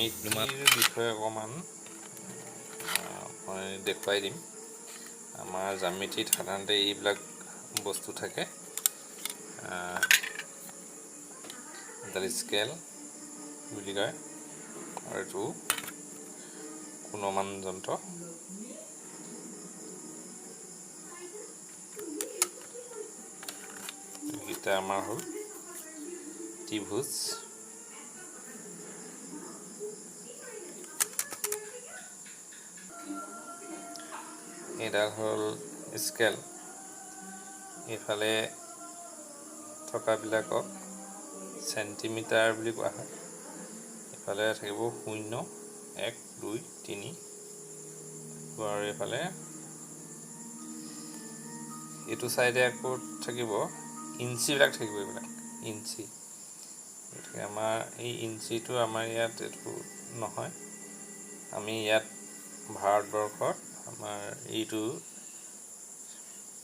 জ্যামিতিৰ বিষয়ে অকণমান মই দেখুৱাই দিম। আমাৰ জ্যামিতিত সাধাৰণতে এইবিলাক বস্তু থাকে। এডাল স্কেল বুলি কয় আৰু এইটো গুণমান যন্ত্ৰ। এইকেইটা আমাৰ হ'ল ত্ৰিভুজ, এইডাল হ'ল স্কেল। এইফালে থকাবিলাকক চেণ্টিমিটাৰ বুলি কোৱা হয়। এইফালে থাকিব 0, 1, 2, 3 আৰু এইফালে এইটো চাইডে আকৌ থাকিব ইঞ্চিবিলাক থাকিব, এইবিলাক ইঞ্চি। গতিকে আমাৰ এই ইঞ্চিটো আমাৰ ইয়াত এইটো নহয়। আমি ইয়াত ভাৰতবৰ্ষত আমাৰ এইটো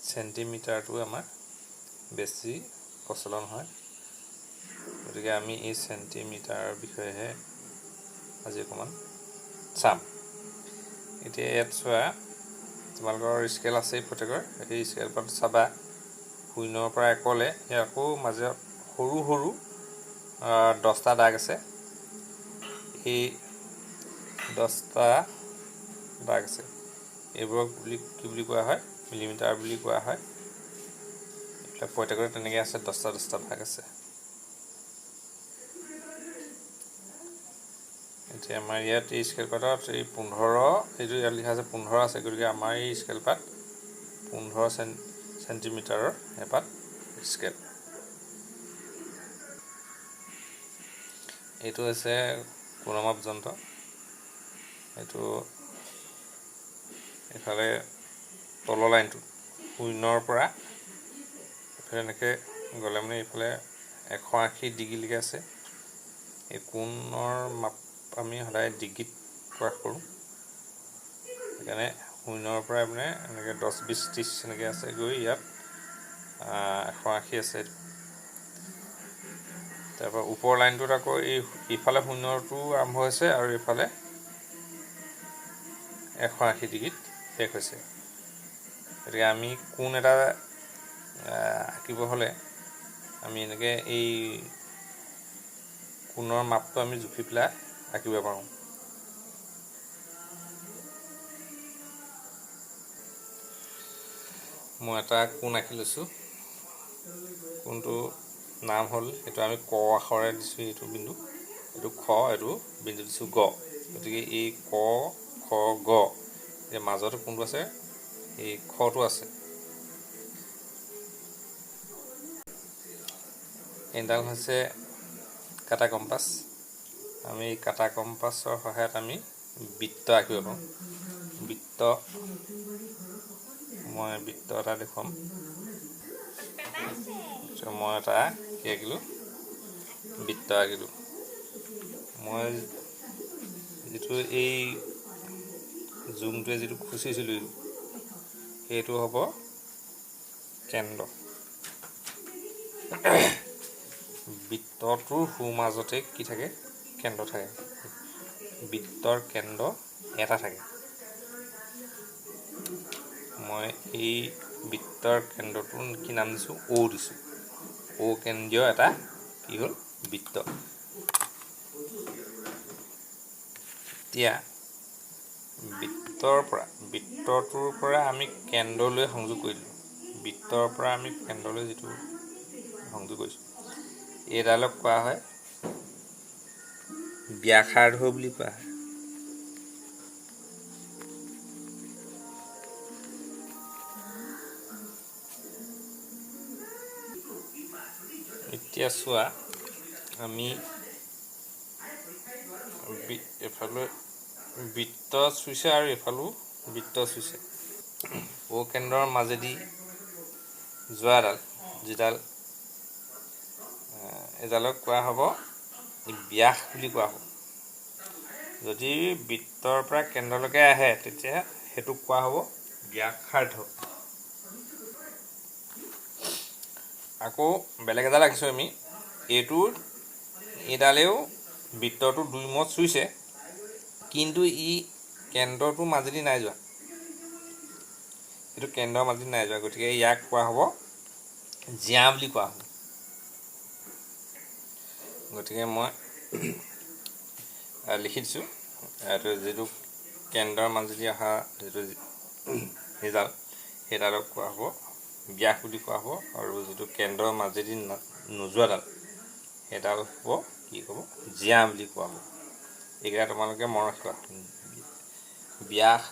চেণ্টিমিটাৰটো আমাৰ বেছি প্ৰচলন হয়। গতিকে আমি এই চেণ্টিমিটাৰৰ বিষয়েহে আজি অকণমান চাম। এতিয়া ইয়াত চোৱা, তোমালোকৰ স্কেল আছেই প্ৰত্যেকৰ। এই স্কেলপাত চাবা 0ৰ পৰা 1লৈ ইয়াৰ আকৌ মাজত সৰু সৰু 10টা দাগ আছে। এই 10টা দাগ আছে, এইবোৰক কি বুলি কোৱা হয়? মিলিমিটাৰ বুলি কোৱা হয়। এইবিলাক প্ৰত্যেকতে তেনেকৈ আছে, 10টা ভাগ আছে। এতিয়া আমাৰ ইয়াত এই স্কেলপাতত এই 15, এইটো ইয়াত লিখা আছে 15 আছে। গতিকে আমাৰ এই স্কেলপাত 15 চেণ্টিমিটাৰৰ এপাত স্কেল। এইটো হৈছে গুণমাপ যন্ত্ৰ। এইটো এইফালে তলৰ লাইনটো 0ৰ পৰা এইফালে এনেকৈ গ'লে মানে এইফালে 180 ডিগ্ৰীলৈকে আছে। এই কোণৰ মাপ আমি সদায় ডিগ্ৰীত প্ৰকাশ কৰোঁ। সেইকাৰণে 0ৰ পৰা মানে এনেকৈ 10, 20, 30 এনেকৈ আছে, গৈ ইয়াত 180 আছে। তাৰপৰা ওপৰৰ লাইনটোত আকৌ ইফালে 0টো আৰম্ভ হৈছে আৰু এইফালে 180 ডিগ্ৰীত শেষ হৈছে। গতিকে আমি কোণ এটা আঁকিব হ'লে আমি এনেকৈ এই কোণৰ মাপটো আমি জুখি পেলাই আঁকিব পাৰোঁ। মই এটা কোণ আঁকি লৈছোঁ। কোণটো নাম হ'ল, এইটো আমি ক আখৰে দিছোঁ, এইটো বিন্দু, এইটো খ, এইটো বিন্দু দিছোঁ গ। গতিকে এই ক, খ, গ, এই মাজতে কোনটো আছে? এই খটো আছে। এইডাল হৈছে কাটা কম্পাছ। আমি কাটা কম্পাছৰ সহায়ত আমি বৃত্ত আঁকিব পাৰোঁ। মই বৃত্ত এটা দেখুৱাম। মই এটা কি আঁকিলোঁ? বৃত্ত আঁকিলোঁ। মই যিটো এই জুমটোৱে যিটো খুচিছিলোঁ, সেইটো হ'ব কেন্দ্ৰ। বৃত্তটোৰ সোঁমাজতে কি থাকে? কেন্দ্ৰ থাকে। বৃত্তৰ কেন্দ্ৰ এটা থাকে। মই এই বৃত্তৰ কেন্দ্ৰটোৰ কি নাম দিছোঁ? O দিছোঁ। O কেন্দ্ৰীয় এটা কি হ'ল? বৃত্ত। এতিয়া বৃত্তটোৰ পৰা আমি কেন্দ্ৰলৈ সংযোগ কৰি দিলোঁ। বৃত্তৰ পৰা আমি কেন্দ্ৰলৈ যিটো সংযোগ কৰিছোঁ, এইডালক কোৱা হয় ব্যাসাৰ্ধ বুলি কোৱা হয়। এতিয়া চোৱা, আমি এফালে বৃত্ত চুইছে আৰু এফালেও বৃত্ত চুইছে। O কেন্দ্ৰৰ মাজেদি যোৱাডাল, যিডাল এডালক কোৱা হ'ব ব্যাস বুলি কোৱা হ'ব। যদি বৃত্তৰ পৰা কেন্দ্ৰলৈকে আহে, তেতিয়া সেইটোক কোৱা হ'ব ব্যাসাৰ্ধ। আকৌ বেলেগ এডাল আঁকিছোঁ আমি। এইডালেও বৃত্তটো 2 মূৰত চুইছে, কিন্তু ই কেন্দ্ৰটোৰ মাজেদি নাই যোৱা, এইটো কেন্দ্ৰৰ মাজেদি নাই যোৱা, গতিকে ইয়াক কোৱা হ'ব জিয়া বুলি কোৱা হ'ব। গতিকে মই লিখি দিছোঁ, এইটো যিটো কেন্দ্ৰৰ মাজেদি অহা যিটো ৰিজাল্ট সেইডালক কোৱা হ'ব ব্যাস বুলি কোৱা হ'ব, আৰু যিটো কেন্দ্ৰৰ মাজেদি নোযোৱাডাল সেইডাল হ'ব কি ক'ব জিয়া বুলি কোৱা হ'ব। এইকেইটা তোমালোকে মনত ৰাখিবা, ব্যাস,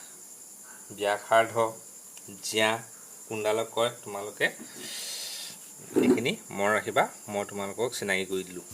ব্যাসাৰ্ধ, জিয়া কোনডালক কয় তোমালোকে সেইখিনি মনত ৰাখিবা। মই তোমালোকক চিনাকি কৰি দিলোঁ।